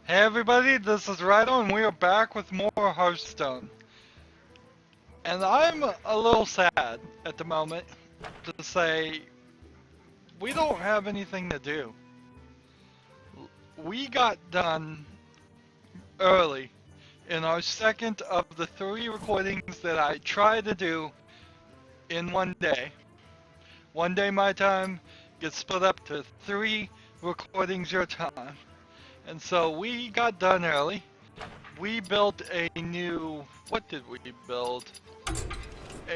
Hey everybody, this is Rydo and we are back with more Hearthstone. And I'm a little sad at the moment to say we don't have anything to do. We got done early in our second of the 3 recordings that I tried to do in one day. One day my time gets split up to 3 recordings your time. And so we got done early. We built a new, what did we build?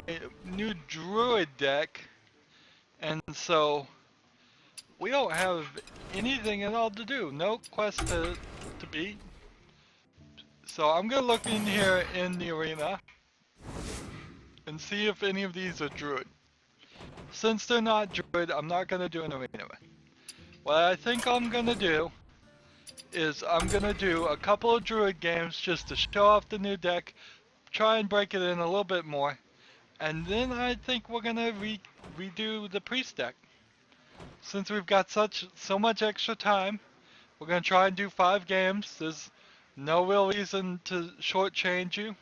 A new Druid deck, and so we don't have anything at all to do. No quest to beat. So I'm gonna look in here in the arena and see if any of these are Druid. Since they're not Druid, I'm not gonna do an arena. What I think I'm gonna do is I'm gonna do a couple of Druid games just to show off the new deck, try and break it in a little bit more, and then I think we're gonna redo the priest deck. Since we've got so much extra time, we're gonna try and do 5 games. There's no real reason to shortchange you,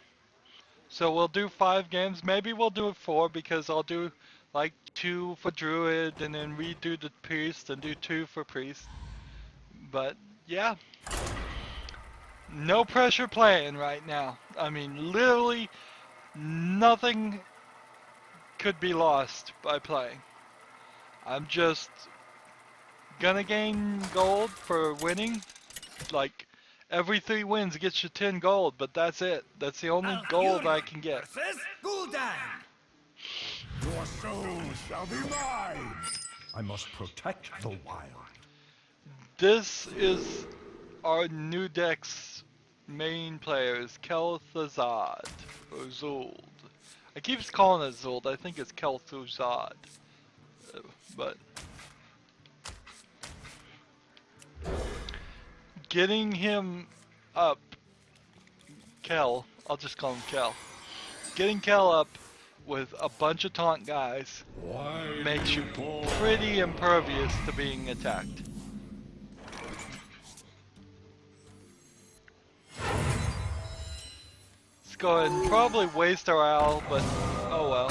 so we'll do 5 games. Maybe we'll do 4 because I'll do like 2 for Druid and then redo the priest and do 2 for priest. But yeah, no pressure playing right now. I mean, literally nothing could be lost by playing. I'm just gonna gain gold for winning. Like, every 3 wins gets you 10 gold, but that's it. That's the only gold I can get. Your soul shall be mine. I must protect the wild. This is our new deck's main players, Kel'Thuzad, or Zuld. I keep calling it Zuld, I think it's Kel'Thuzad. But getting him up, I'll just call him Kel. Getting Kel up with a bunch of taunt guys makes you pretty impervious to being attacked. Let's go ahead and probably waste our owl, but oh well.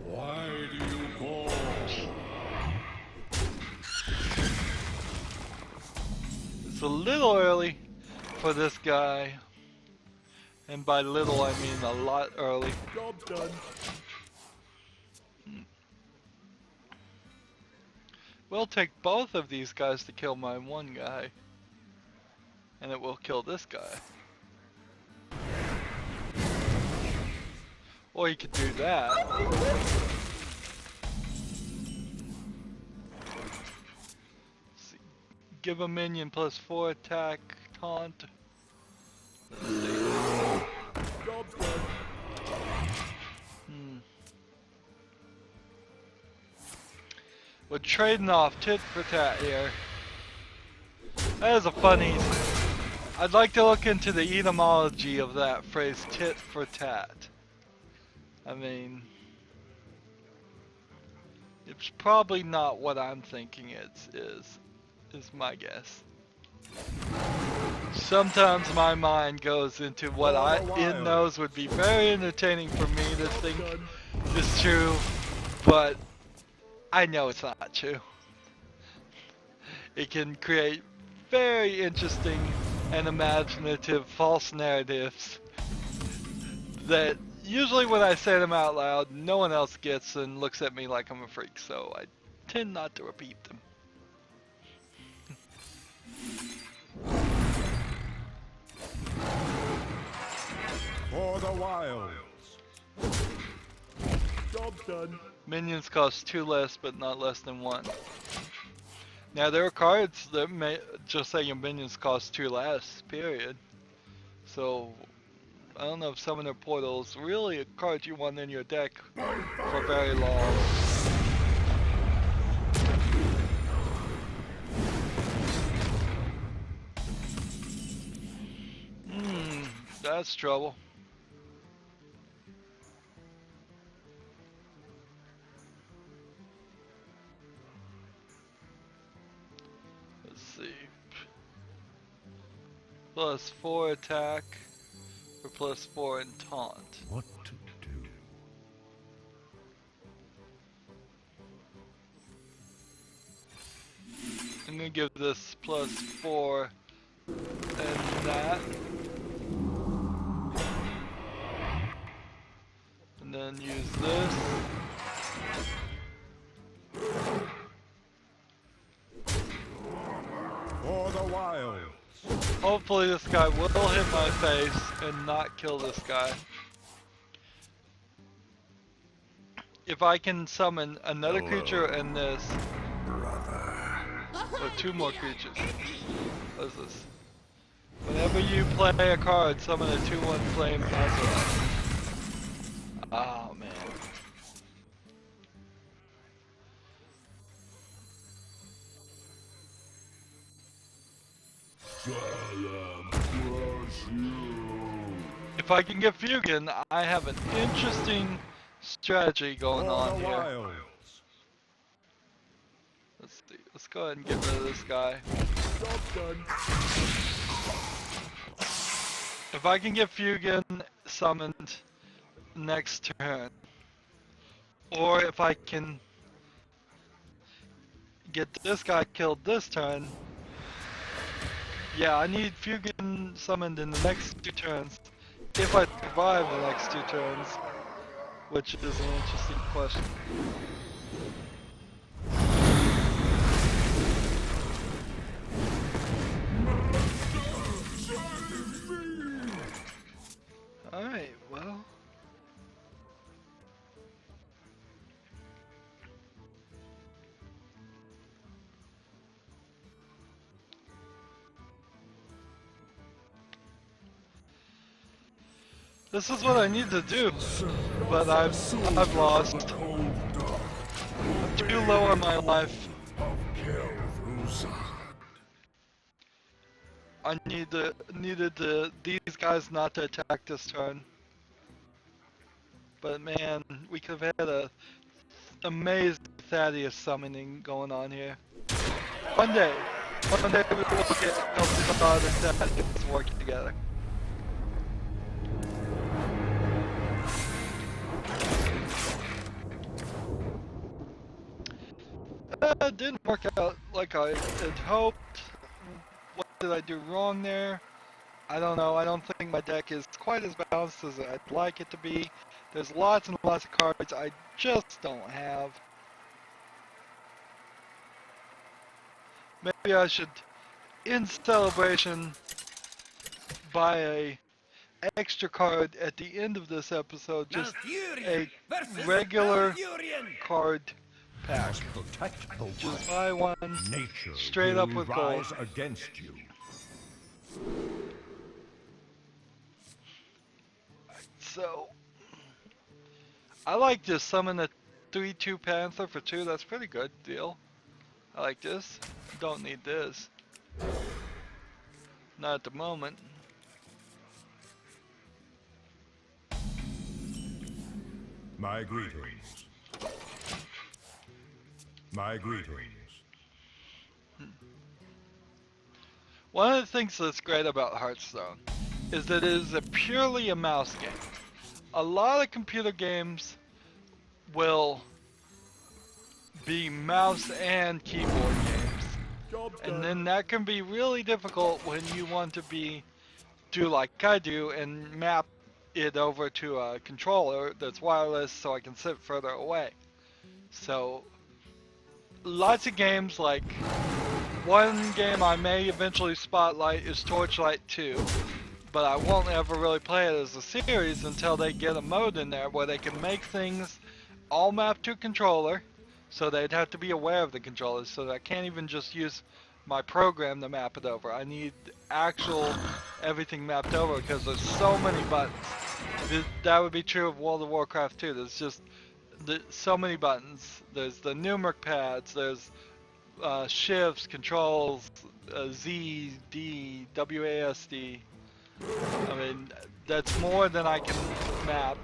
Why do you call? It's a little early for this guy. And by little I mean a lot early. Job's done. We'll take both of these guys to kill my one guy. And it will kill this guy. Or you could do that. See. Give a minion +4 attack, taunt. Job's done. We're trading off tit for tat here. That is a funny. I'd like to look into the etymology of that phrase, tit for tat. I mean, it's probably not what I'm thinking it is my guess. Sometimes my mind goes into what it knows would be very entertaining for me to think is true, but I know it's not true. It can create very interesting and imaginative false narratives that usually when I say them out loud, no one else gets and looks at me like I'm a freak, so I tend not to repeat them. For the wilds. Job's done. Minions cost 2 less, but not less than 1. Now there are cards that may just say your minions cost 2 less, period. So I don't know if Summoner Portal's really a card you want in your deck for very long. That's trouble. see. +4 attack or +4 in taunt. What to do? I'm gonna give this +4 and that. And then use this. For the wilds. Hopefully this guy will hit my face and not kill this guy. If I can summon another creature and this, or 2 more creatures. What is this? Whenever you play a card, summon a 2/1 flame Azure. Oh man. If I can get Fugan, I have an interesting strategy going on here. Wilds. Let's see. Let's go ahead and get rid of this guy. Job done. If I can get Fugan summoned next turn, or if I can get this guy killed this turn, yeah, I need Fugan summoned in the next 2 turns. If I survive the next 2 turns, which is an interesting question. Alright, well. This is what I need to do, but I've lost. I'm too low in my life. I needed these guys not to attack this turn. But man, we could have had a amazing Thaddeus summoning going on here. One day we will get Elphaba and Thaddeus working together. Didn't work out like I had hoped. What did I do wrong there? I don't know. I don't think my deck is quite as balanced as I'd like it to be. There's lots and lots of cards I just don't have. Maybe I should, in celebration, buy a extra card at the end of this episode. Just a regular card pack. Just buy one Nature straight up with gold. rise against you. So, I like this. Summon a 3/2 Panther for 2. That's pretty good deal. I like this. Don't need this. Not at the moment. My greetings. My greetings. One of the things that's great about Hearthstone is that it is purely a mouse game. A lot of computer games will be mouse and keyboard games. And then that can be really difficult when you want to do like I do and map it over to a controller that's wireless so I can sit further away. So lots of games, like one game I may eventually spotlight is Torchlight 2, but I won't ever really play it as a series until they get a mode in there where they can make things all mapped to a controller, so they'd have to be aware of the controllers, so that I can't even just use my program to map it over. I need actual everything mapped over because there's so many buttons. That would be true of World of Warcraft too. There's just so many buttons. There's the numeric pads, there's shifts, controls, Z, D, WASD. I mean, that's more than I can map,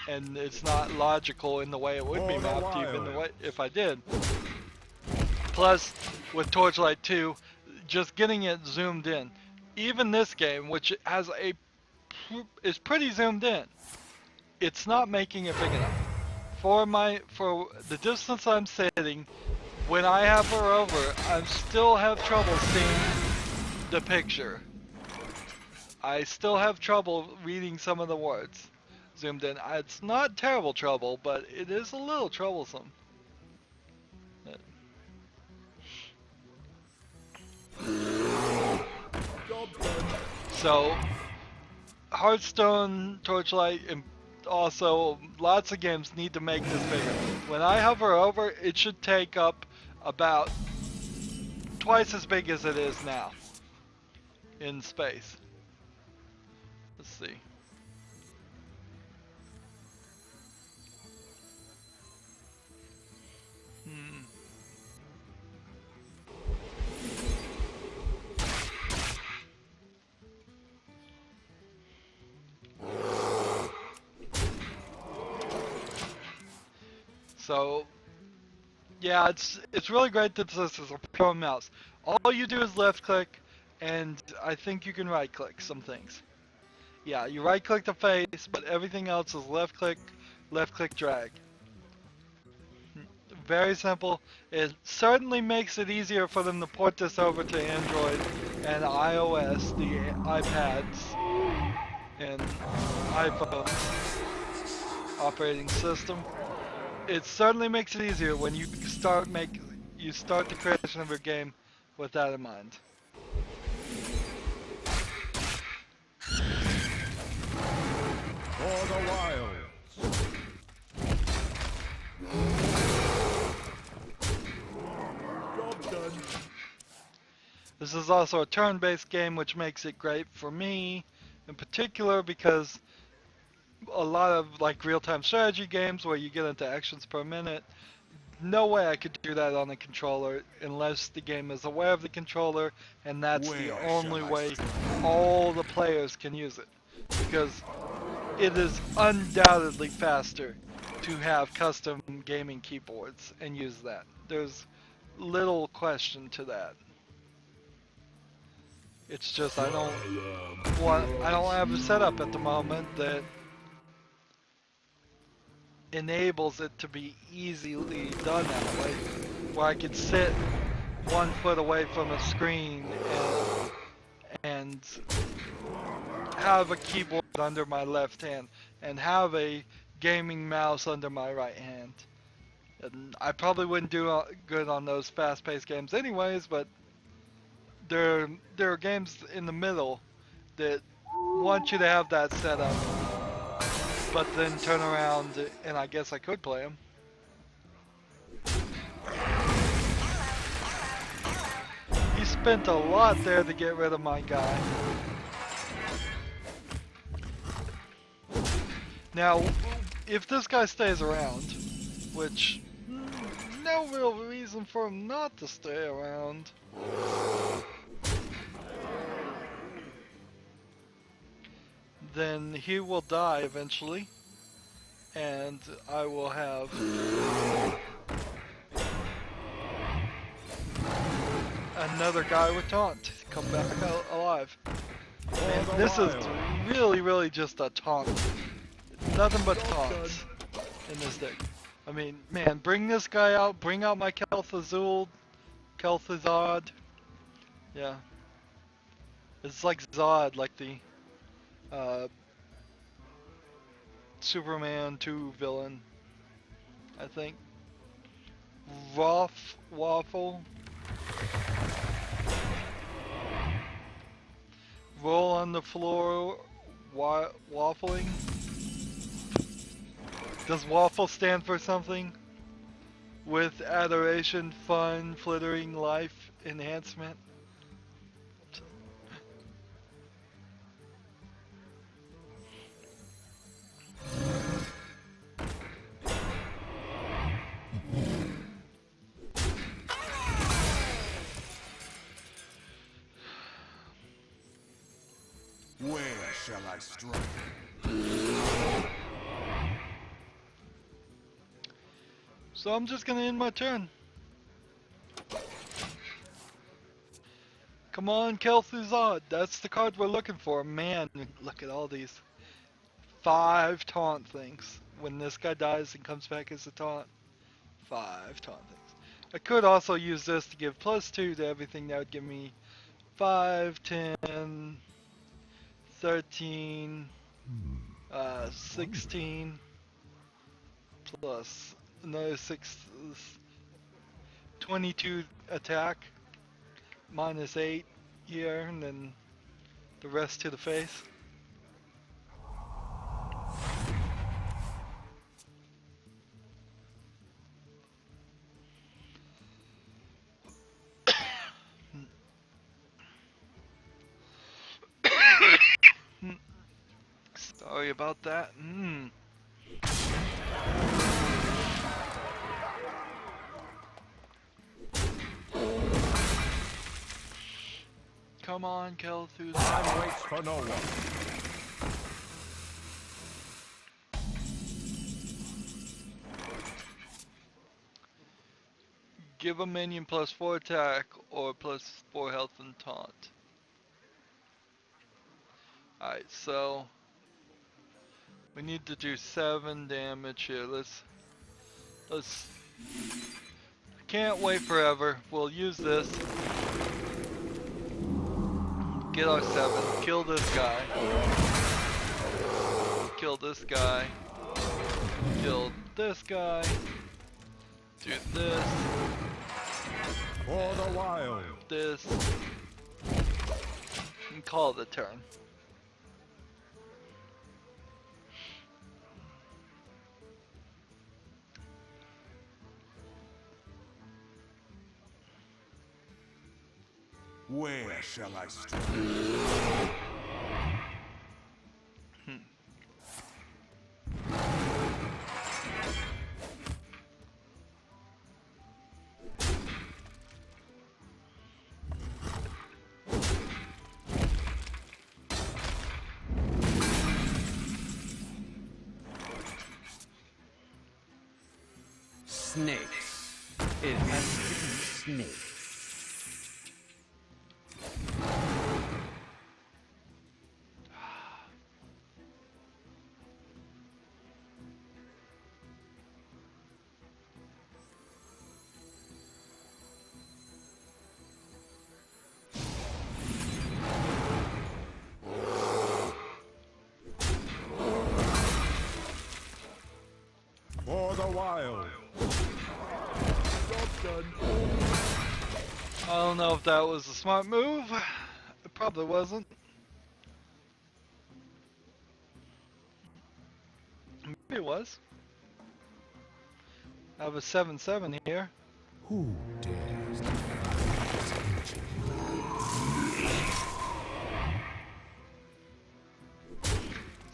and it's not logical in the way it would be mapped even the way if I did. Plus, with Torchlight 2, just getting it zoomed in. Even this game, which has is pretty zoomed in, it's not making it big enough. For the distance I'm sitting, when I hover over, I still have trouble seeing the picture. I still have trouble reading some of the words zoomed in. It's not terrible trouble, but it is a little troublesome. So, Hearthstone, Torchlight, and also lots of games need to make this bigger. When I hover over, it should take up about twice as big as it is now in space. Let's see. So, yeah, it's really great that this is a pure mouse. All you do is left click, and I think you can right click some things. Yeah, you right click the face, but everything else is left click, drag. Very simple. It certainly makes it easier for them to port this over to Android and iOS, the iPads, and iPhone operating system. It certainly makes it easier when you start the creation of your game with that in mind. For the wilds. Job done. This is also a turn-based game, which makes it great for me in particular because a lot of like real-time strategy games where you get into actions per minute, no way I could do that on a controller unless the game is aware of the controller, and that's the only way all the players can use it, because it is undoubtedly faster to have custom gaming keyboards and use that. There's little question to that. It's just I don't have a setup at the moment that enables it to be easily done that way, where I could sit 1 foot away from a screen and have a keyboard under my left hand and have a gaming mouse under my right hand. And I probably wouldn't do good on those fast-paced games anyways, but there are games in the middle that want you to have that set up, but then turn around and I guess I could play them. He spent a lot there to get rid of my guy. Now, if this guy stays around, which no real reason for him not to stay around, then he will die eventually, and I will have another guy with taunt come back alive. And this is really just a taunt. Nothing but taunts in this deck. I mean, man, bring this guy out, bring out my Kel'Thuzad. Yeah. It's like Zod, like the Superman 2 villain, I think. Waffle. Roll on the floor, waffling. Does waffle stand for something? With adoration, fun, flittering, life, enhancement? Where shall I strike? So I'm just gonna end my turn. Come on, Kel'Thuzad. That's the card we're looking for. Man, look at all these. 5 taunt things. When this guy dies and comes back as a taunt. 5 taunt things. I could also use this to give +2 to everything. That would give me 5, 10, 13, 16, plus another 6, 22 attack, -8 here, and then the rest to the face. Sorry about that. Come on, Kel'Thuzad. Time waits for no one. Give a minion +4 attack or +4 health and taunt. Alright, so we need to do 7 damage here. Let's can't wait forever. We'll use this. Get our 7. Kill this guy. Kill this guy. Kill this guy. Do this. For the wild. This. And call it a turn. Where shall I start? Snakes. It has to be snakes. For the wild. I don't know if that was a smart move. It probably wasn't. Maybe it was. I have a 7/7 here. Who dares to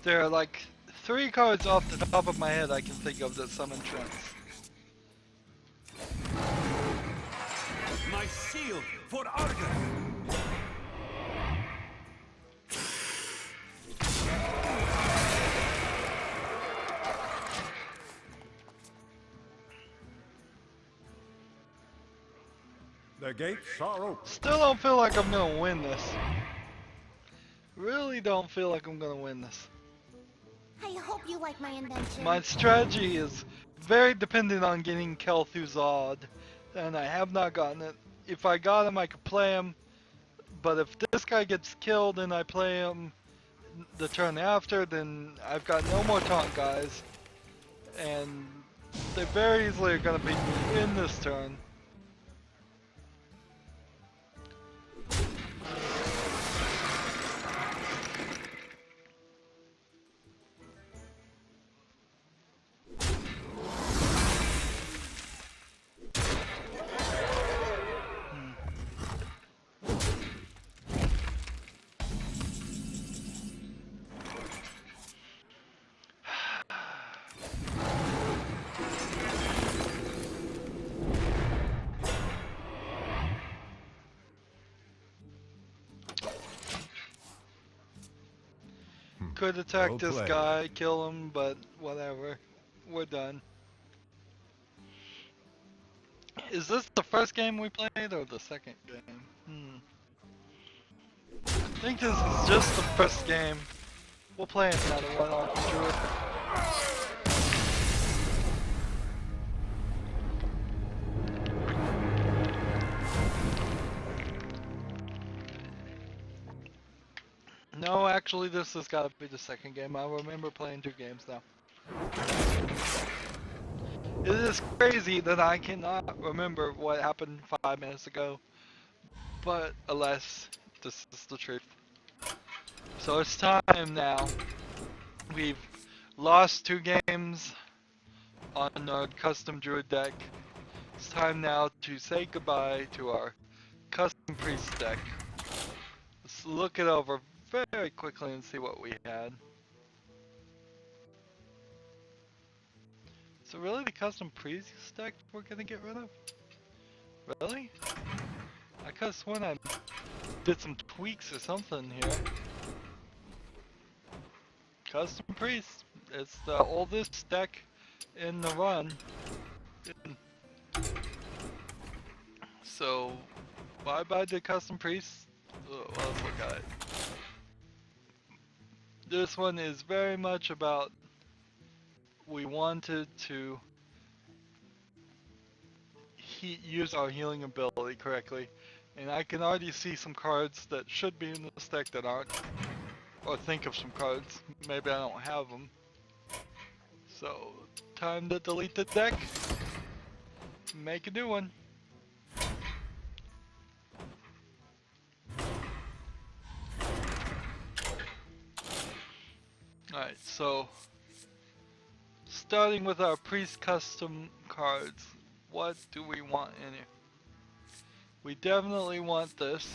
There are like 3 cards off the top of my head I can think of that summon Trents. My shield for Argon. The gates are open. Still don't feel like I'm gonna win this. Really don't feel like I'm gonna win this. I hope you like my invention. My strategy is very dependent on getting Kel'Thuzad, and I have not gotten it. If I got him, I could play him, but if this guy gets killed and I play him the turn after, then I've got no more taunt guys, and they very easily are gonna beat me in this turn. Could attack Well this played. guy, kill him, but whatever. We're done. Is this the first game we played or the second game? I think this is just the first game. We'll play another one on Druid. No, actually, this has got to be the second game. I remember playing 2 games now. It is crazy that I cannot remember what happened 5 minutes ago, but alas, this is the truth. So it's time now. We've lost 2 games on our custom Druid deck. It's time now to say goodbye to our custom Priest deck. Let's look it over very quickly and see what we had. So really the custom Priest deck we're gonna get rid of? Really? I could've sworn I did some tweaks or something here. Custom Priest. It's the oldest deck in the run. So, bye bye to Custom Priest. Let's look at it. This one is very much about we wanted to use our healing ability correctly. And I can already see some cards that should be in this deck that aren't. Or think of some cards. Maybe I don't have them. So, time to delete the deck. Make a new one. Alright, so starting with our Priest custom cards, what do we want in here? We definitely want this,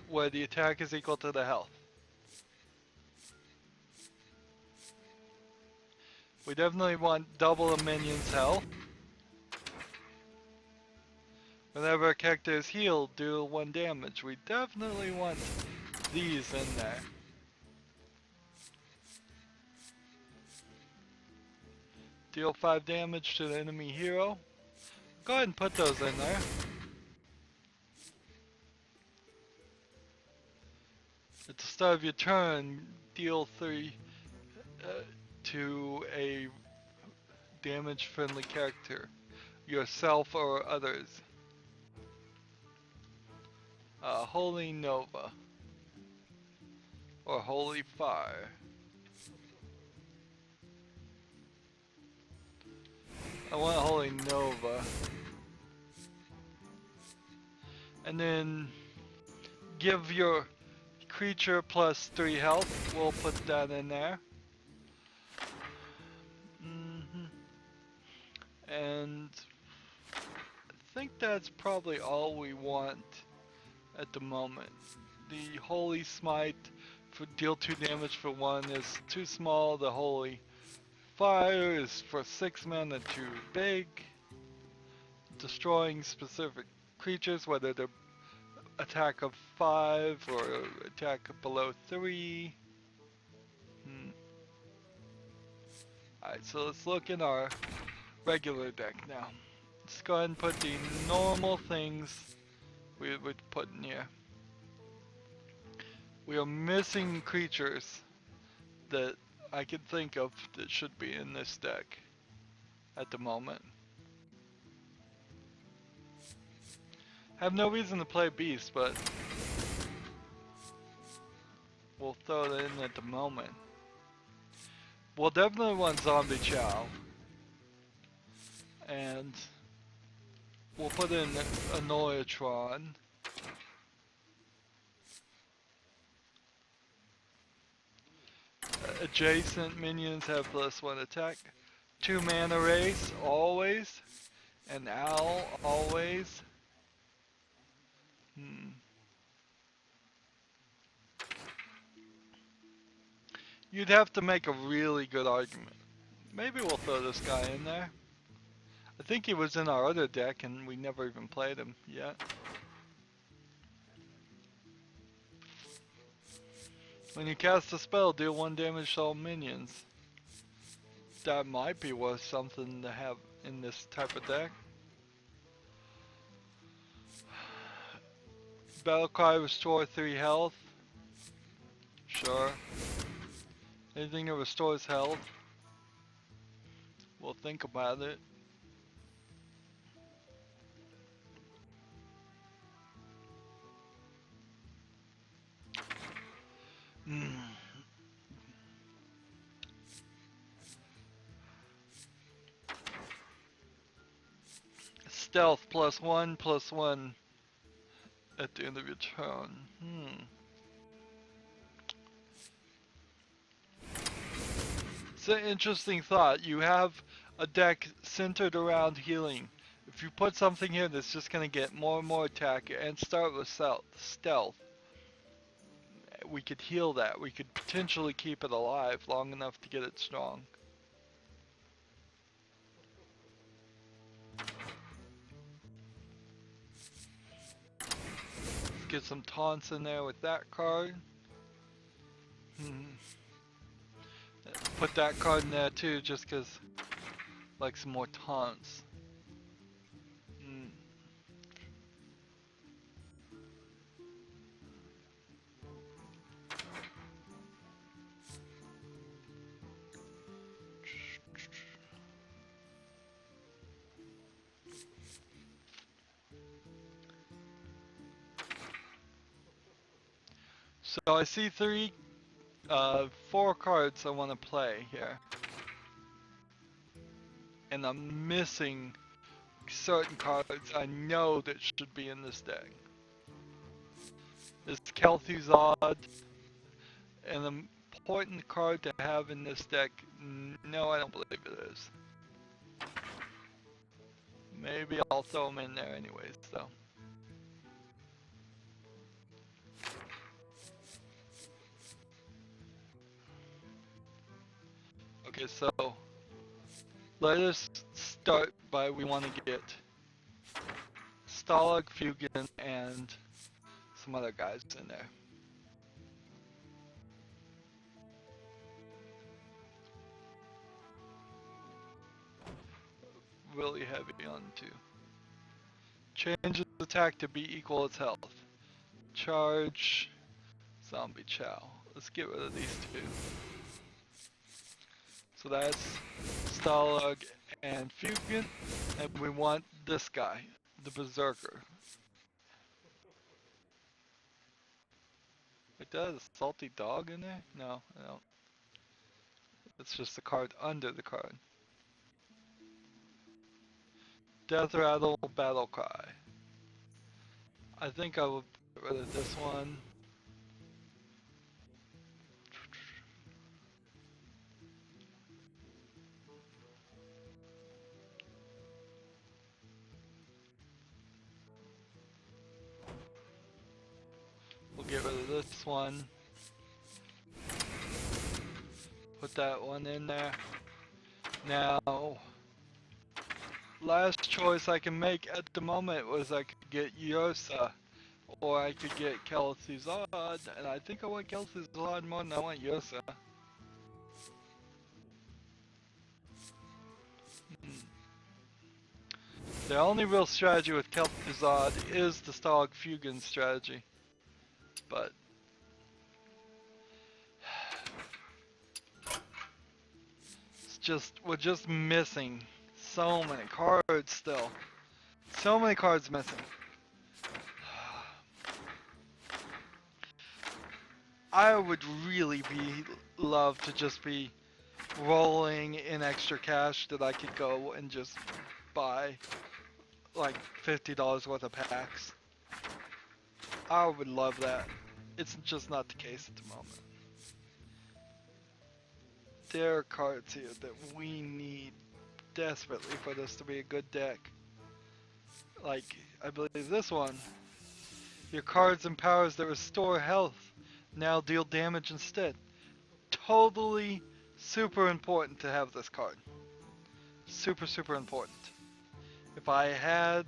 where the attack is equal to the health. We definitely want double a minion's health. Whenever a character is healed, deal 1 damage. We definitely want these in there. Deal 5 damage to the enemy hero. Go ahead and put those in there. At the start of your turn, deal 3 to a damage-friendly character, yourself or others. Holy Nova. Or Holy Fire. I want Holy Nova. And then give your creature plus 3 health. We'll put that in there. And I think that's probably all we want at the moment. The Holy Smite for deal 2 damage for 1 is too small. The Holy Fire is for 6 mana too big. Destroying specific creatures, whether they're attack of 5 or attack below 3. Alright, so let's look in our regular deck now. Let's go ahead and put the normal things we would put in here. We are missing creatures that I can think of that should be in this deck at the moment. Have no reason to play Beast, but we'll throw it in at the moment. We'll definitely want Zombie Chow. And we'll put in Anoyatron. Adjacent minions have +1 attack. 2 mana race, always. An owl, always. You'd have to make a really good argument. Maybe we'll throw this guy in there. I think he was in our other deck and we never even played him yet. When you cast a spell, deal 1 damage to all minions. That might be worth something to have in this type of deck. Battlecry, restore 3 health. Sure. Anything that restores health. We'll think about it. Stealth +1/+1 at the end of your turn. It's an interesting thought. You have a deck centered around healing. If you put something here that's just going to get more and more attack and start with stealth, we could heal that. We could potentially keep it alive long enough to get it strong. Get some taunts in there with that card. Put that card in there too, just because like some more taunts. So I see 4 cards I want to play here. And I'm missing certain cards I know that should be in this deck. Is Kel'Thuzad an important card to have in this deck? No, I don't believe it is. Maybe I'll throw him in there anyways, though. Okay, so let us start by we want to get Stalag, Fugan, and some other guys in there. Really heavy on 2. Change his attack to be equal its health. Charge, Zombie Chow. Let's get rid of these 2. So that's Stalag and Fugan, and we want this guy, the Berserker. Wait, does a Salty Dog in there? No, I don't. It's just the card under the card. Death Rattle, Battle Cry. I think I will get rid of this one. We'll get rid of this one. Put that one in there. Now, last choice I can make at the moment was I could get Yosa, or I could get Kel'Thuzad, and I think I want Kel'Thuzad more than I want Yosa. The only real strategy with Kel'Thuzad is the Stalag Fugan strategy, but we're just missing so many cards still. So many cards missing. I would really love to just be rolling in extra cash that I could go and just buy like $50 worth of packs. I would love that. It's just not the case at the moment. There are cards here that we need desperately for this to be a good deck. Like, I believe this one. Your cards and powers that restore health now deal damage instead. Totally super important to have this card. Super, super important. If I had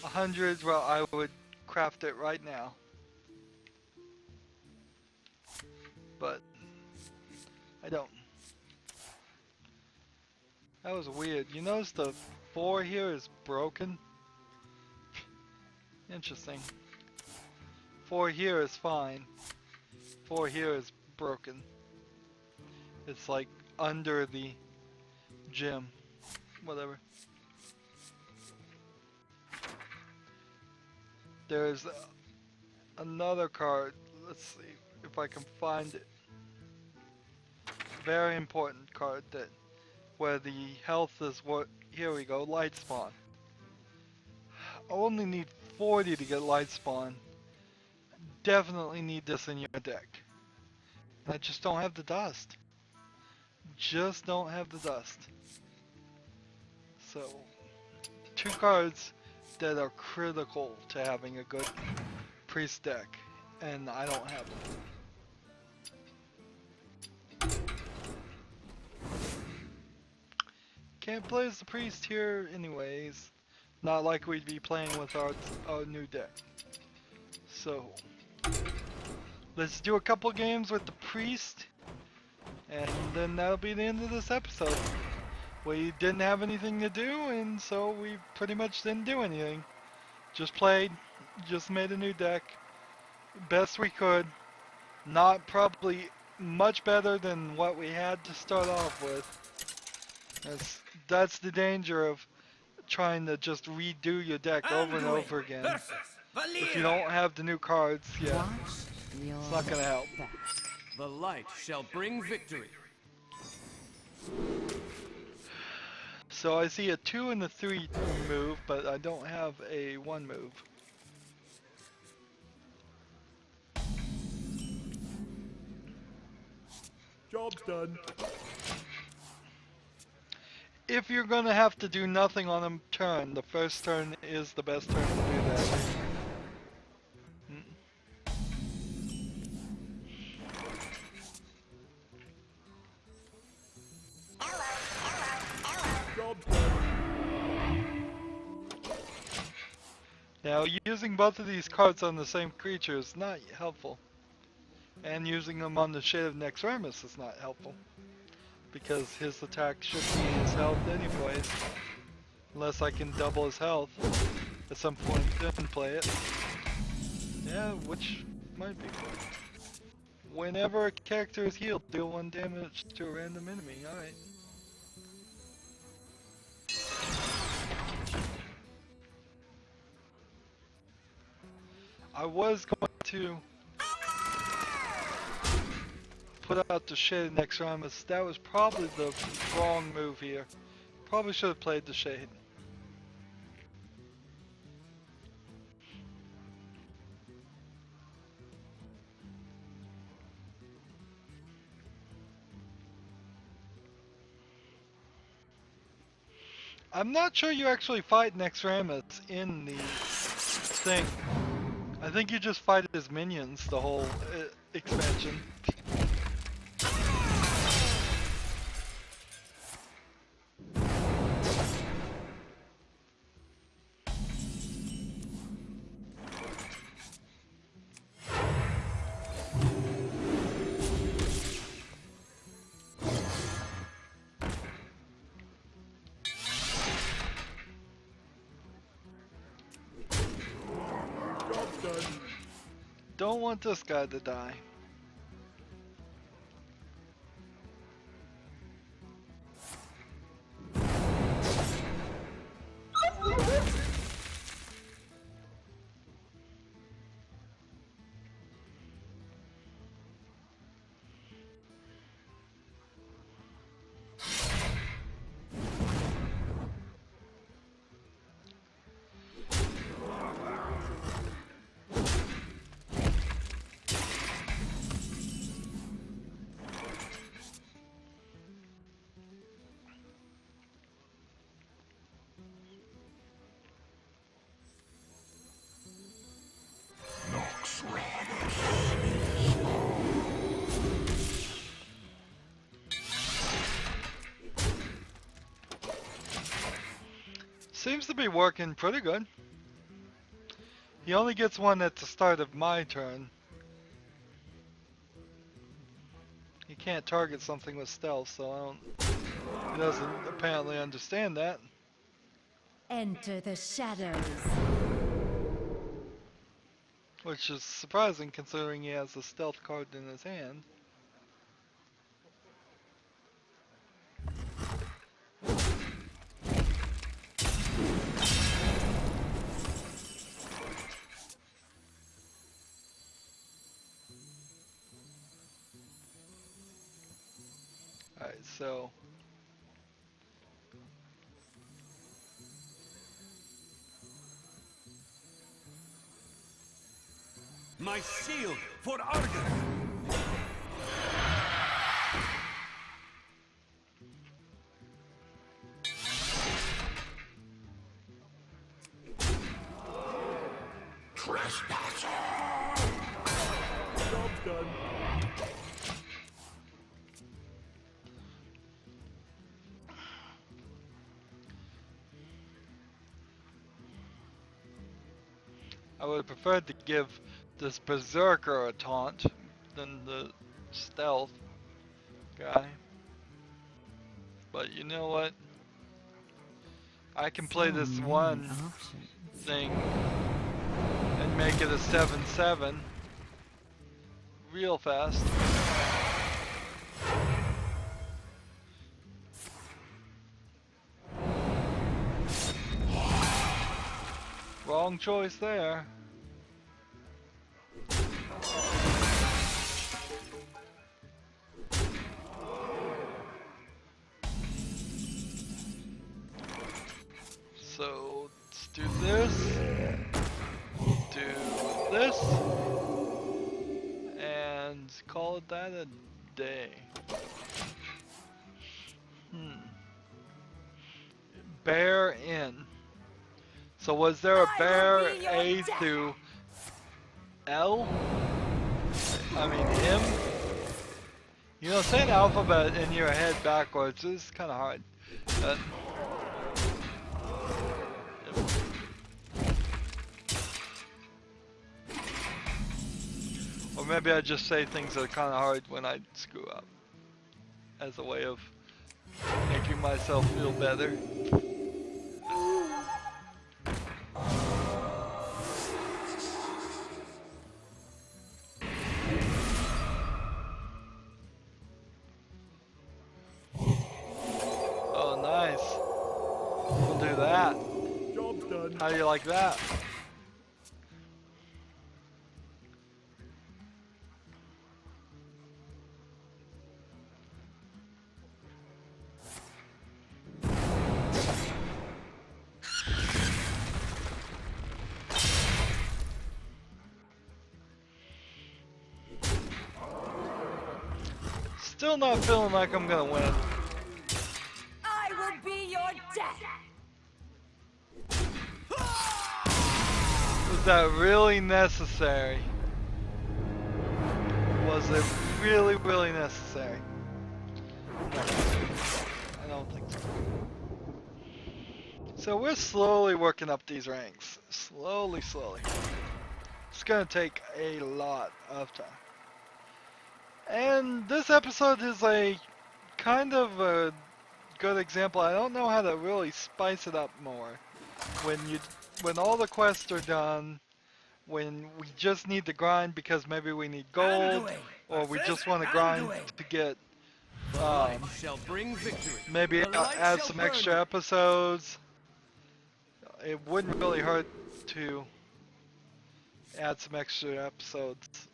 100, well, I would craft it right now. But I don't. That was weird. You notice the 4 here is broken? Interesting. 4 here is fine. floor here is broken. It's like under the gym. Whatever. There's another card. Let's see if I can find it. Very important card that where the health is what. Here we go. Light spawn. I only need 40 to get light spawn. Definitely need this in your deck. I just don't have the dust. Just don't have the dust. So, 2 cards that are critical to having a good priest deck, and I don't have them. Can't play as the priest here anyways. Not like we'd be playing with our new deck. So, let's do a couple games with the priest, and then that'll be the end of this episode. We didn't have anything to do, and so we pretty much didn't do anything. Just played, just made a new deck, best we could. Not probably much better than what we had to start off with. That's the danger of trying to just redo your deck over and over again. If you don't have the new cards, yeah, it's not gonna help. The light shall bring victory. So I see a 2 and a 3 move, but I don't have a 1 move. Job's done. If you're gonna have to do nothing on a turn, the first turn is the best turn to do that. Job's done. Now, using both of these cards on the same creature is not helpful. And using them on the Shade of Nexramus is not helpful. Because his attack should be his health anyways. Unless I can double his health at some point, then play it. Yeah, which might be good. Whenever a character is healed, deal 1 damage to a random enemy. Alright. I was going to put out the Shade next round, but that was probably the wrong move here. Probably should have played the Shade. I'm not sure you actually fight Nexramus in the thing. I think you just fight his minions the whole expansion. Don't want this guy to die. Seems to be working pretty good. He only gets one at the start of my turn. He can't target something with stealth, so I don't... He doesn't apparently understand that. Enter the shadows. Which is surprising considering he has a stealth card in his hand. Alright, so My shield for Argus! Trespasser! Job done. I would have preferred to give this berserker a taunt than the stealth guy. But you know what? I can play this one thing and make it a 7/7 real fast. Wrong choice there. So let's do this, and call it that a day. Bear in. So was there a bear A through L? I mean M? You know, saying alphabet in your head backwards is kind of hard. But or maybe I just say things that are kind of hard when I screw up, as a way of making myself feel better. Oh, nice. We'll do that. Job's done. How do you like that? Still not feeling like I'm gonna win. I will be your death. Was that really necessary? Was it really, really necessary? No, I don't think so. So we're slowly working up these ranks. Slowly, slowly. It's gonna take a lot of time. And this episode is a kind of a good example. I don't know how to really spice it up more. When all the quests are done, when we just need to grind because maybe we need gold, or we just want to grind to get Shall bring victory. maybe The light add shall some burn extra you. episodes. It wouldn't really hurt to add some extra episodes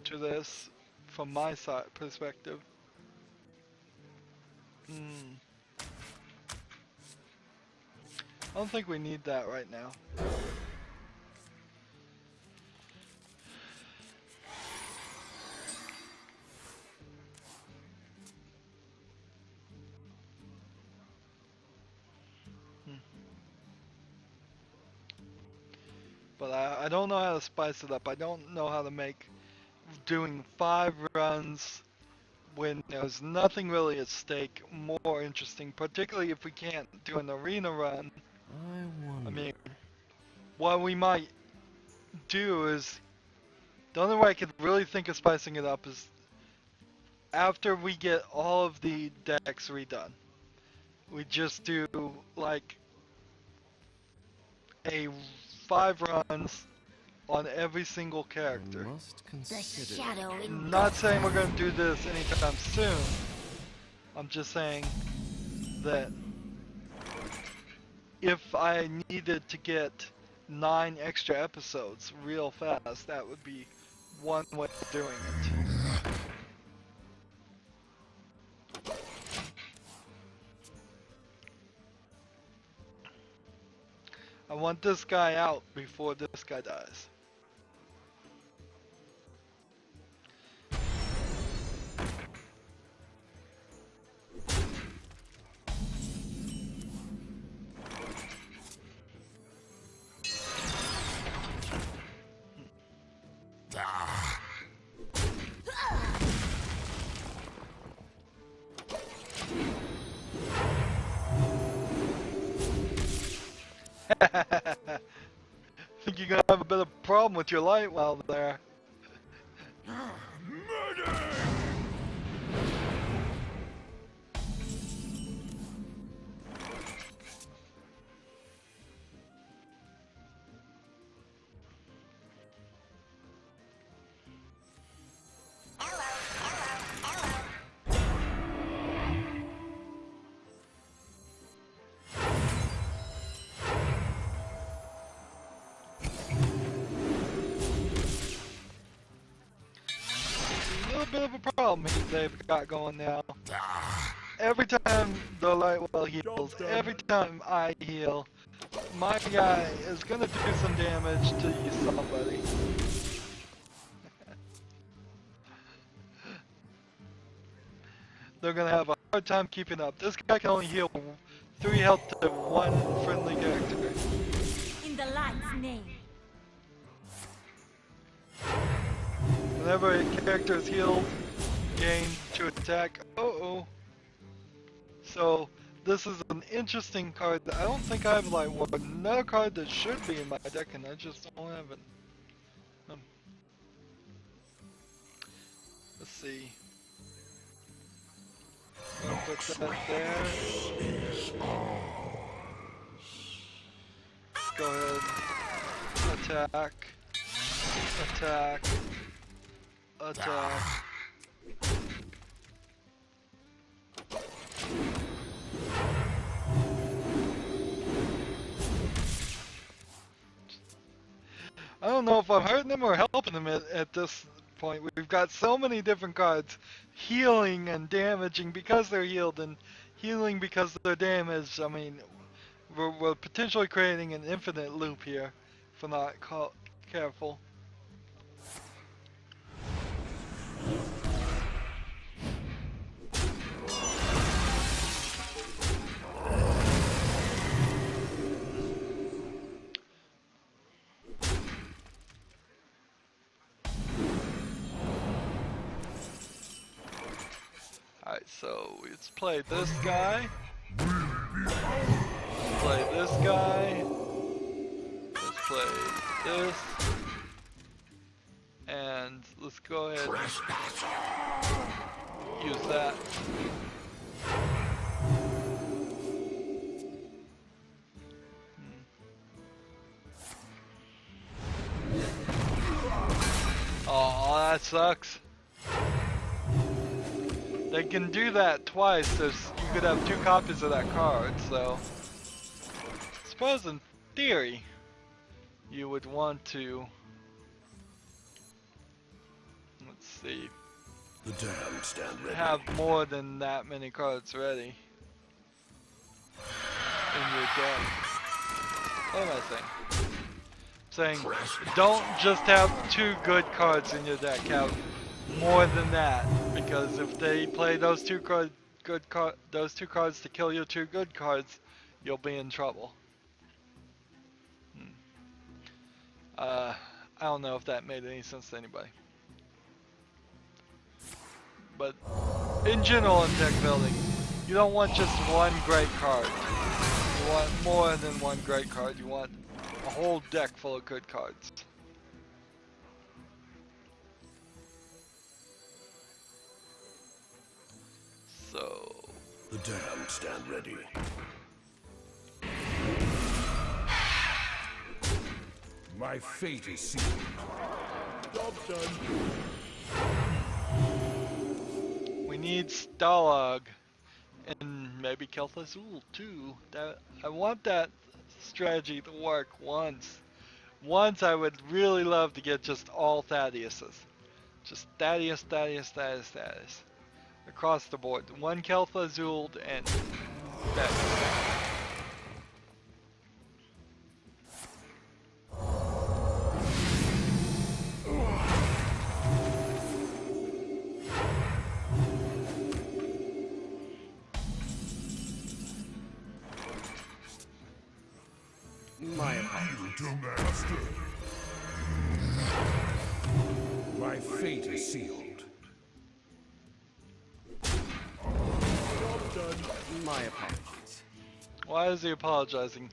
to this from my side perspective. I don't think we need that right now. But I don't know how to spice it up. I don't know how to make doing 5 runs when there's nothing really at stake more interesting, particularly if we can't do an arena run. I mean, what we might do is, the only way I could really think of spicing it up is after we get all of the decks redone. We just do like a 5 runs on every single character. Must The consider. shadow in Not saying we're going to do this anytime soon. I'm just saying that if I needed to get 9 extra episodes real fast, that would be one way of doing it. I want this guy out before this guy dies. Think you're gonna have a bit of a problem with your light well there. A little bit of a problem they've got going now. Every time the light well heals, every time I heal, my guy is gonna do some damage to you somebody. They're gonna have a hard time keeping up. This guy can only heal 3 health to 1 friendly character. in the light's name. Whenever a character is healed, gain to attack. Uh-oh. So, this is an interesting card. I don't think I have like one. Another card that should be in my deck and I just don't have it. Let's see. I'll put that there. Let's go ahead. Attack. Attack. Attack. I don't know if I'm hurting them or helping them at this point. We've got so many different cards healing and damaging because they're healed and healing because they're damaged. I mean, we're potentially creating an infinite loop here if we're not careful. Alright, so let's play this guy. Let's play this guy. Let's play this. And let's go ahead and use that. Oh, that sucks. They can do that twice. You could have 2 copies of that card, so I suppose in theory you would want to, let's see, The damned stand ready. have more than that many cards ready in your deck. What am I saying? Don't just have 2 good cards in your deck. Have more than that, because if they play those 2 cards to kill your 2 good cards, you'll be in trouble. I don't know if that made any sense to anybody. But in general, in deck building, you don't want just 1 great card. You want more than 1 great card. You want a whole deck full of good cards. So The damned stand ready. My My fate is sealed. Job done. We need Stalag. And maybe Kel'Thuzul too. I want that strategy to work once. Once I would really love to get just all Thaddiuses. Just Thaddeus. Across the board. One Kel'Thuzul and Thaddeus. My apologies. My fate is sealed. My apologies. Why is he apologizing?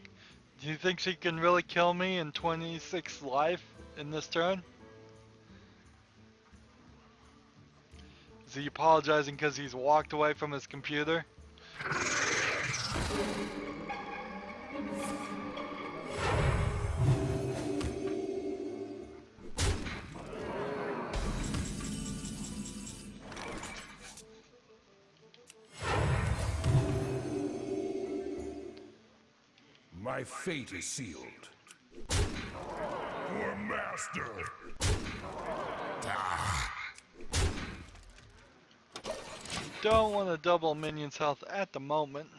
Do you think he can really kill me in 26 life in this turn? Is he apologizing because he's walked away from his computer? My fate is sealed. For master. Don't want to double minions' health at the moment.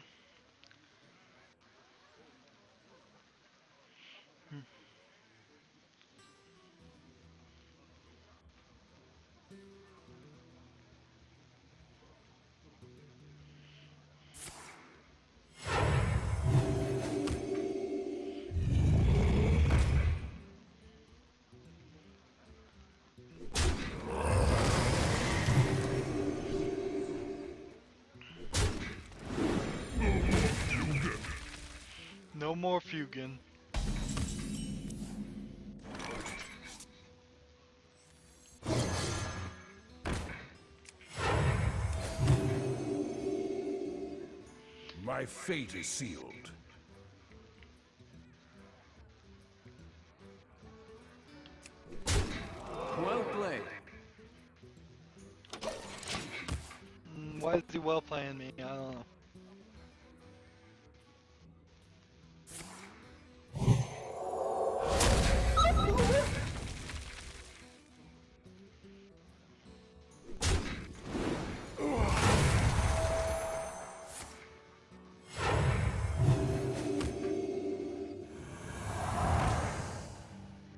No more Fugin. My fate is sealed. Well played. Why is he well playing me? I don't know.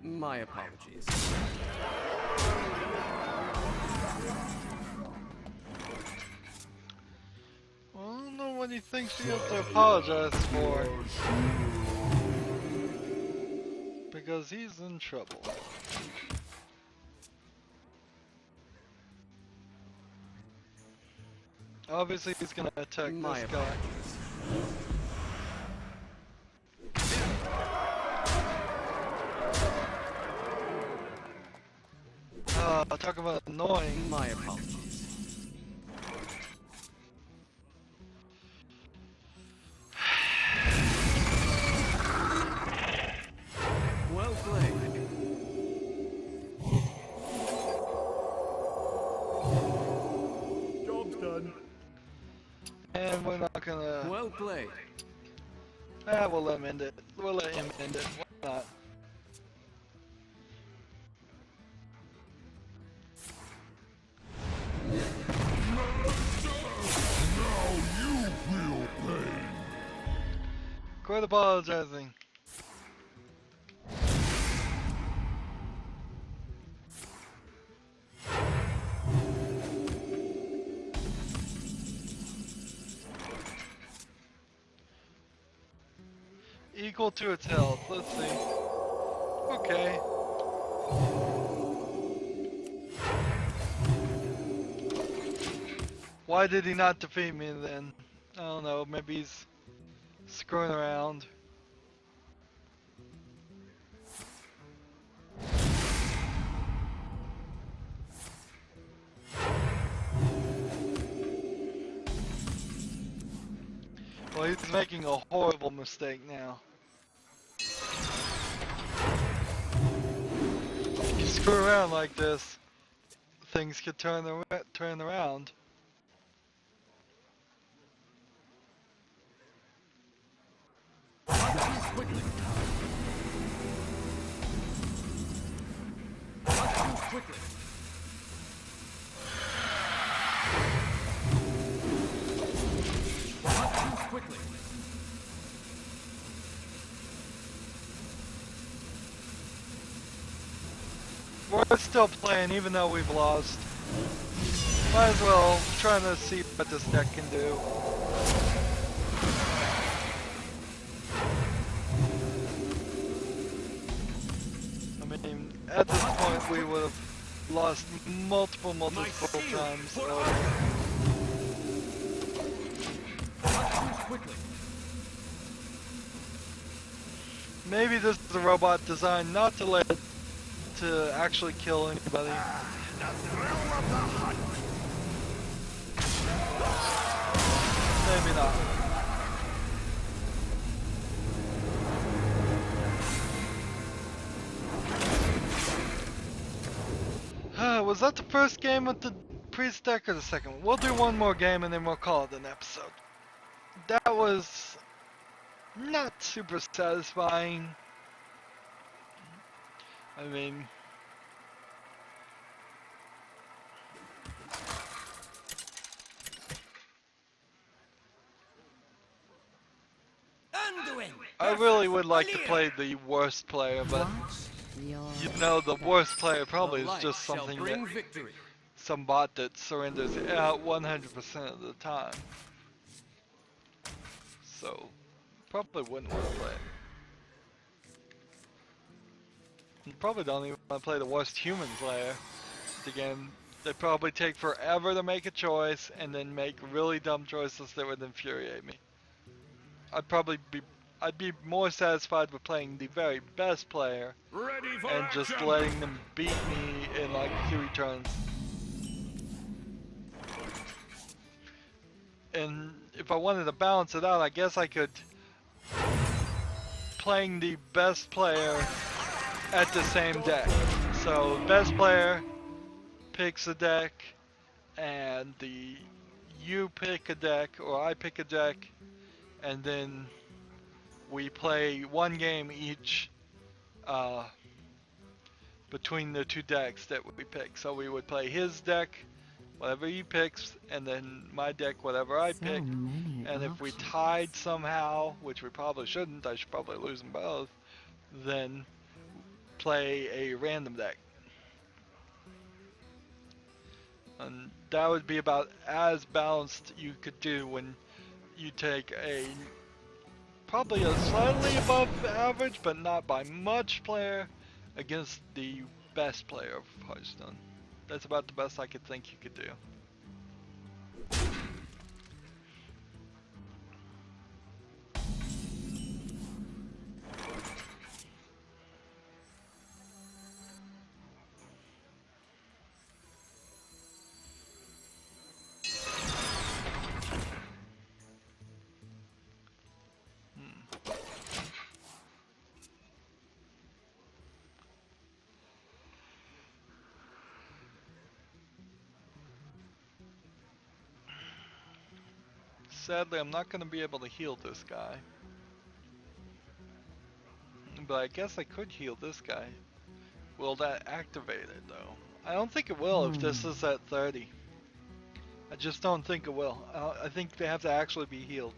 My apologies. I don't know what he thinks he has to apologize for. Because he's in trouble. Obviously he's gonna attack My this guy. apologies. Talk about annoying. My apologies. Well played. Job's done. And we're not gonna... Well played. we'll let him end it. We'll let him end it. Why not? Quit apologizing. Equal to its health. Let's see. Okay. Why did he not defeat me then? I don't know. Maybe he's screwing around. Well, he's making a horrible mistake now. screw around like this, things could turn around. Quickly. Quickly. Quickly. We're still playing even though we've lost. Might as well trying to see what this deck can do. I mean, at this point we would have lost multiple times. Quickly. Maybe this is a robot designed not to actually kill anybody. Maybe not. Was that the first game with the priest deck or the second one? We'll do one more game and then we'll call it an episode. That was not super satisfying. I mean, I really would like to play the worst player, but you know the worst player probably is just something that some bot that surrenders out 100% of the time. So probably wouldn't want to play it. You probably don't even want to play the worst humans layer. Again, they probably take forever to make a choice and then make really dumb choices that would infuriate me. I'd be more satisfied with playing the very best player and just letting them beat me in like 3 turns. And if I wanted to balance it out, I guess I could playing the best player at the same deck. So best player picks a deck, and you pick a deck or I pick a deck, and then we play one game each between the 2 decks that we pick. So we would play his deck, whatever he picks, and then my deck, whatever I pick. And if we tied somehow, which we probably shouldn't, I should probably lose them both, then play a random deck. And that would be about as balanced you could do when you take probably a slightly above average, but not by much player against the best player of Hearthstone. That's about the best I could think you could do. Sadly, I'm not going to be able to heal this guy. But I guess I could heal this guy. Will that activate it, though? I don't think it will if this is at 30. I just don't think it will. I think they have to actually be healed.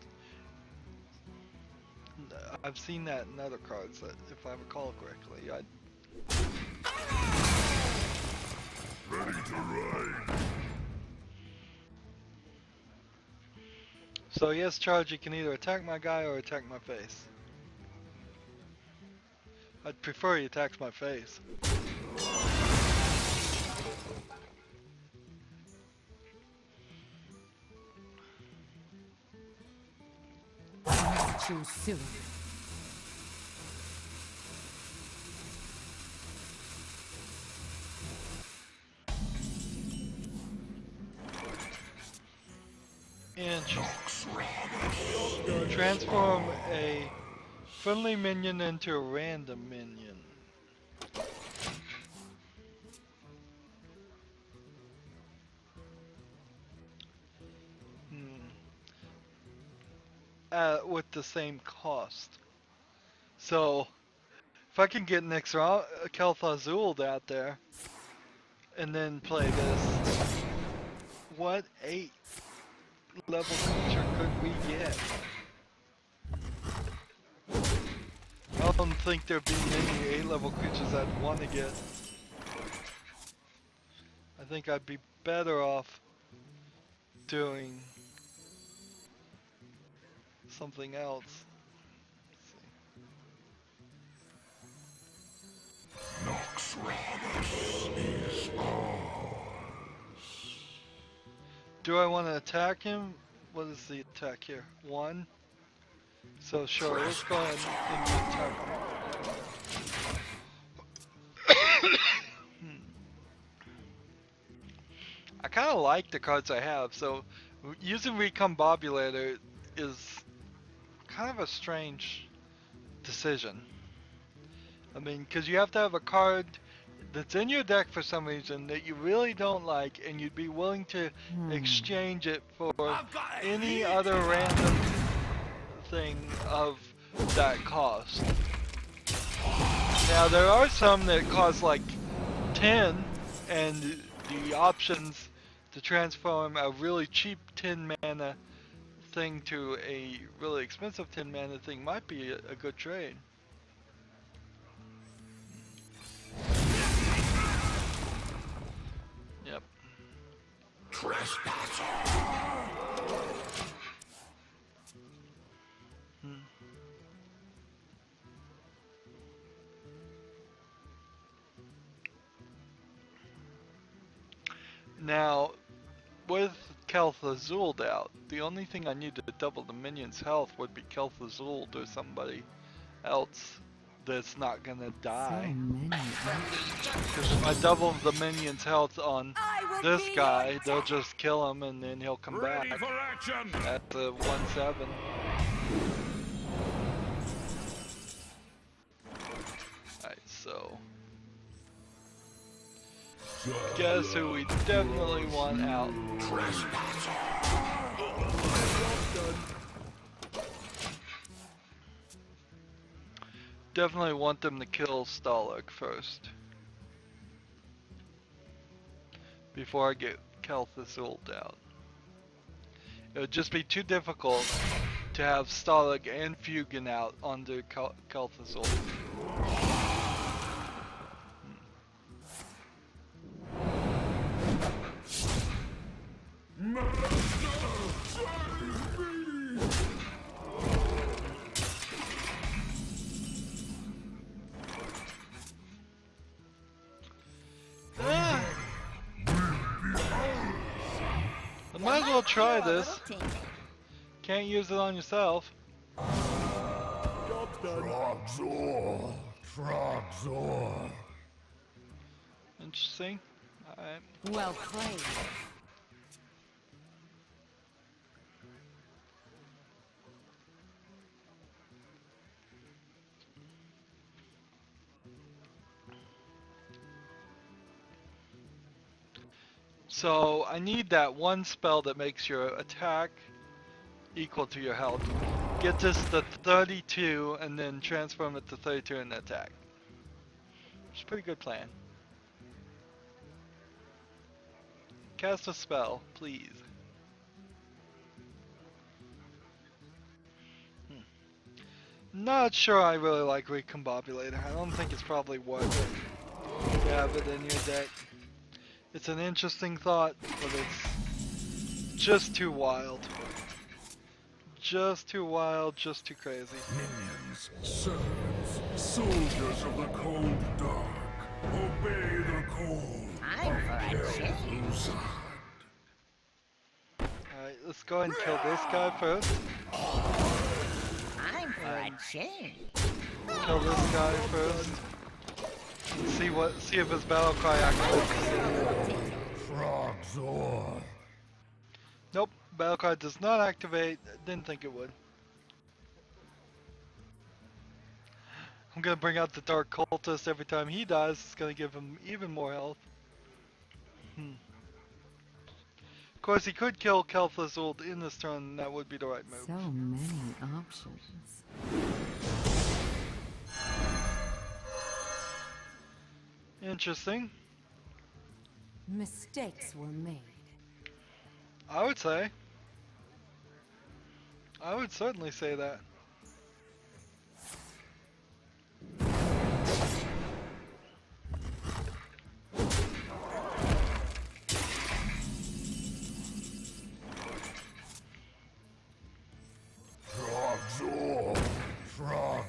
I've seen that in other cards, that if I recall correctly. Ready to ride. So yes, charge, you can either attack my guy or attack my face. I'd prefer he attacks my face. Too soon. Transform a friendly minion into a random minion. with the same cost. So if I can get next round Kelth Azul out there and then play this, what 8 level creature could we get? I don't think there'd be many 8 level creatures I'd want to get. I think I'd be better off doing something else. Do I want to attack him? What is the attack here? 1. So sure, let's go ahead and attack him. I kind of like the cards I have, so using Recombobulator is kind of a strange decision. I mean, because you have to have a card that's in your deck for some reason that you really don't like, and you'd be willing to exchange it for any other random thing of that cost. Now there are some that cost like 10, and the options to transform a really cheap 10 mana thing to a really expensive 10 mana thing might be a good trade. Yep. Now, with Kelth Azul'd out, the only thing I need to double the minion's health would be Kelth Azul'd or somebody else that's not gonna die. Because if I double the minion's health on this guy, they'll just kill him and then he'll come back at the 1/7. Alright, so guess who we definitely want out? Definitely want them to kill Stalek first. Before I get Kelth Azul'd out. It would just be too difficult to have Stalek and Fugan out under Kelth Azul'd. I might as well try this. Can't use it on yourself. Trogzor. Interesting. Alright. Well played. So I need that one spell that makes your attack equal to your health. Get this to 32 and then transform it to 32 and attack. It's a pretty good plan. Cast a spell, please. Not sure I really like Recombobulator. I don't think it's probably worth it to have it in your deck. It's an interesting thought, but it's just too wild. Just too wild, just too crazy. Minions, servants, soldiers of the cold dark, obey the call. I'm for a change. Alright, let's go ahead and kill this guy first. I'm for a change. Kill this guy first. Let's see if his battle cry activates. Trogzor. Nope, battle cry does not activate. Didn't think it would. I'm gonna bring out the Dark Cultist every time he dies. It's gonna give him even more health. Of course, he could kill Kel'Thuz's ult in this turn, and that would be the right move. So many options. Interesting. Mistakes were made. I would say. I would certainly say that.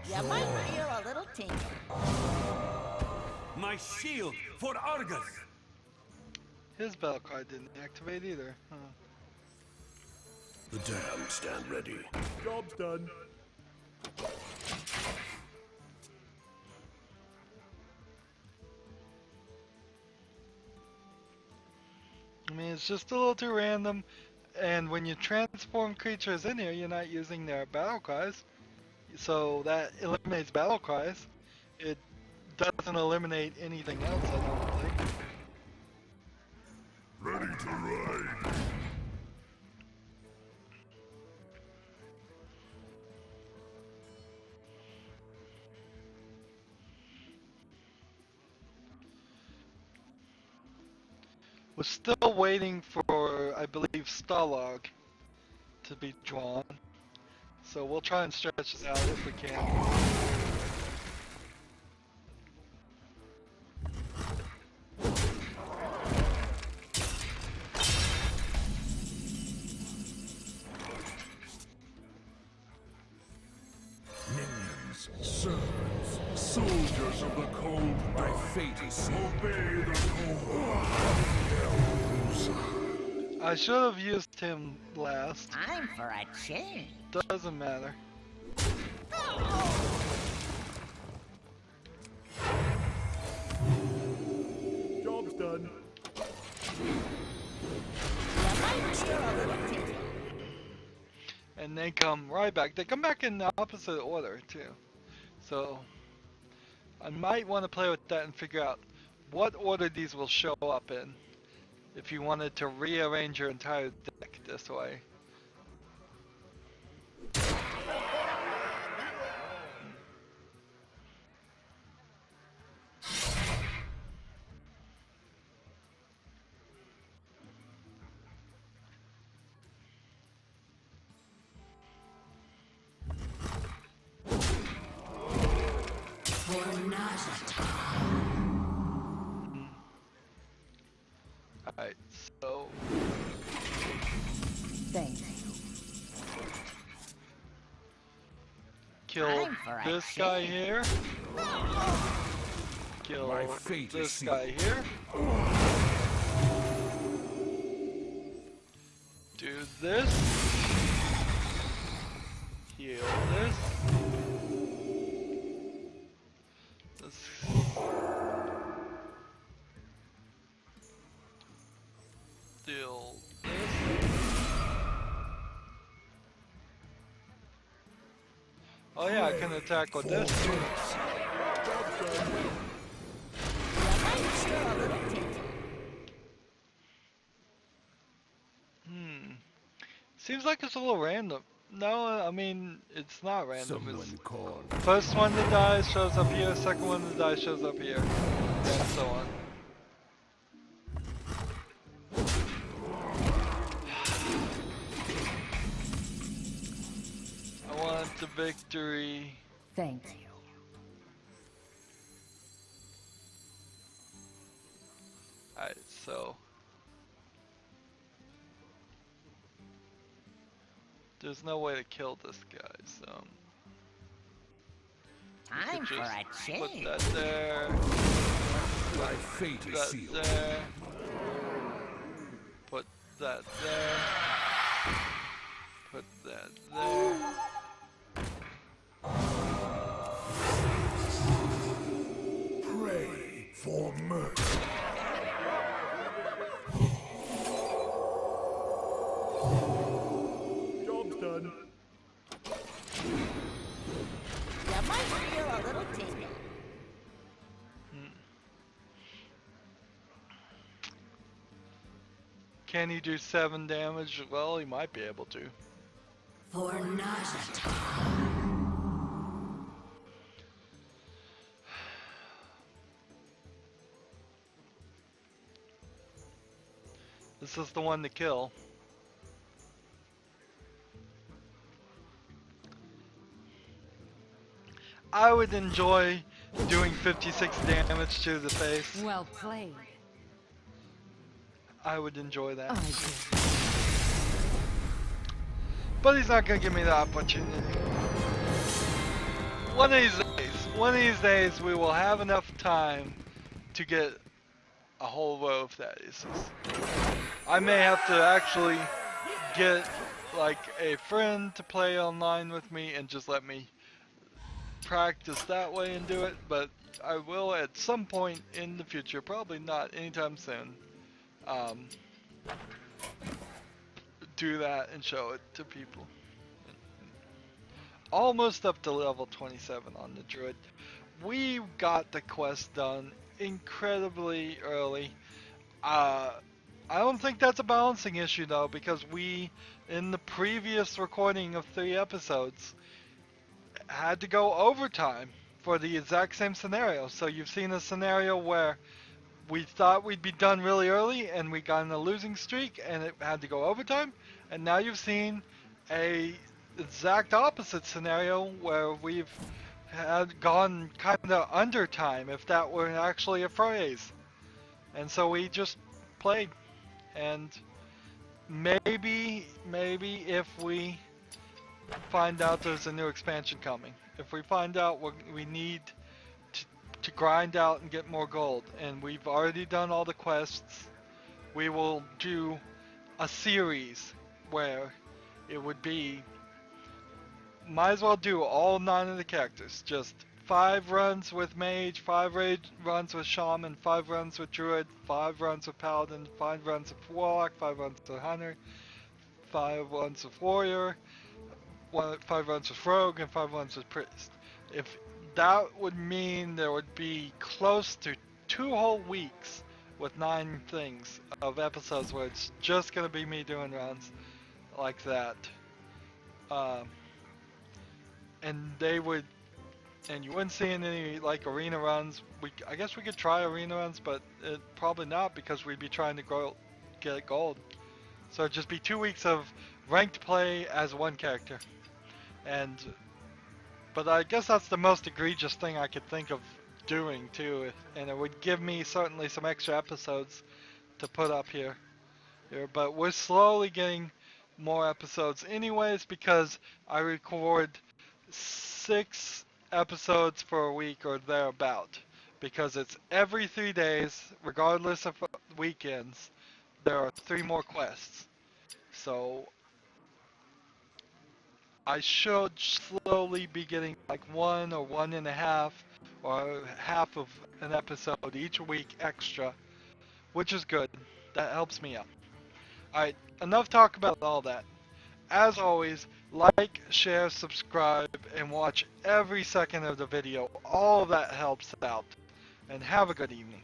You might feel a little tingle. My shield for Argus. His battle card didn't activate either. Huh. The damned stand ready. Job's done. I mean, it's just a little too random. And when you transform creatures in here, you're not using their battle cries. So that eliminates battle cries. It doesn't eliminate anything else, I don't think. Ready to ride. We're still waiting for, I believe, Starlog to be drawn. So we'll try and stretch this out if we can. Minions, servants, soldiers of the cold My dark. fate is sealed. Obey the cold. I should have used him last. Time for a change. Doesn't matter. Job's done. You might feel a little tingle. And they come right back. They come back in the opposite order too. So I might want to play with that and figure out what order these will show up in. If you wanted to rearrange your entire deck this way. Alright, so Thanks. kill Time for a this guy change. here. Kill My fate is this guy here. Do this. Heal this. This. Deal this. Oh yeah, I can attack with this. You might feel a little tingle. Seems like it's a little random. No, I mean, it's not random. Someone It's call. first one to die shows up here, second one to die shows up here, and so on. I want the victory. Thank you. Alright, so there's no way to kill this guy, so Time for a put change. that there, My fate is that sealed. there, put that there, put that there. Pray for mercy. Job's done. You might feel a little tingle. Can he do 7 damage? Well, he might be able to. For nausea. This is the one to kill. I would enjoy doing 56 damage to the face. Well played. I would enjoy that. I do. But he's not gonna give me the opportunity. One of these days we will have enough time to get a whole row of that aces. I may have to actually get like a friend to play online with me and just let me practice that way and do it, but I will at some point in the future, probably not anytime soon, do that and show it to people. Almost up to level 27 on the Druid. We got the quest done incredibly early. I don't think that's a balancing issue though, because we, in the previous recording of 3 episodes, had to go overtime for the exact same scenario. So you've seen a scenario where we thought we'd be done really early and we got in a losing streak and it had to go overtime, and now you've seen a exact opposite scenario where we've had gone kind of under time, if that were actually a phrase. And so we just played, and maybe if we find out there's a new expansion coming, if we find out we need to grind out and get more gold, and we've already done all the quests, we will do a series where it would be, might as well do all 9 of the characters, just 5 runs with mage, 5 runs with shaman, 5 runs with druid, 5 runs with paladin, 5 runs with warlock, 5 runs with hunter, 5 runs with warrior, 5 runs with rogue, and 5 runs with priest. If that would mean there would be close to 2 whole weeks with 9 things of episodes where it's just gonna be me doing runs like that. And they would, and you wouldn't see any like arena runs. I guess we could try arena runs, but probably not, because we'd be trying to get gold. So it'd just be 2 weeks of ranked play as one character. But I guess that's the most egregious thing I could think of doing too, and it would give me certainly some extra episodes to put up here. But we're slowly getting more episodes anyways, because I record 6 episodes for a week or thereabout, because it's every 3 days, regardless of weekends. There are 3 more quests, so I should slowly be getting like 1 or 1.5 or half of an episode each week extra, which is good. That helps me out. Alright, enough talk about all that. As always, like, share, subscribe, and watch every second of the video. All of that helps out. And have a good evening.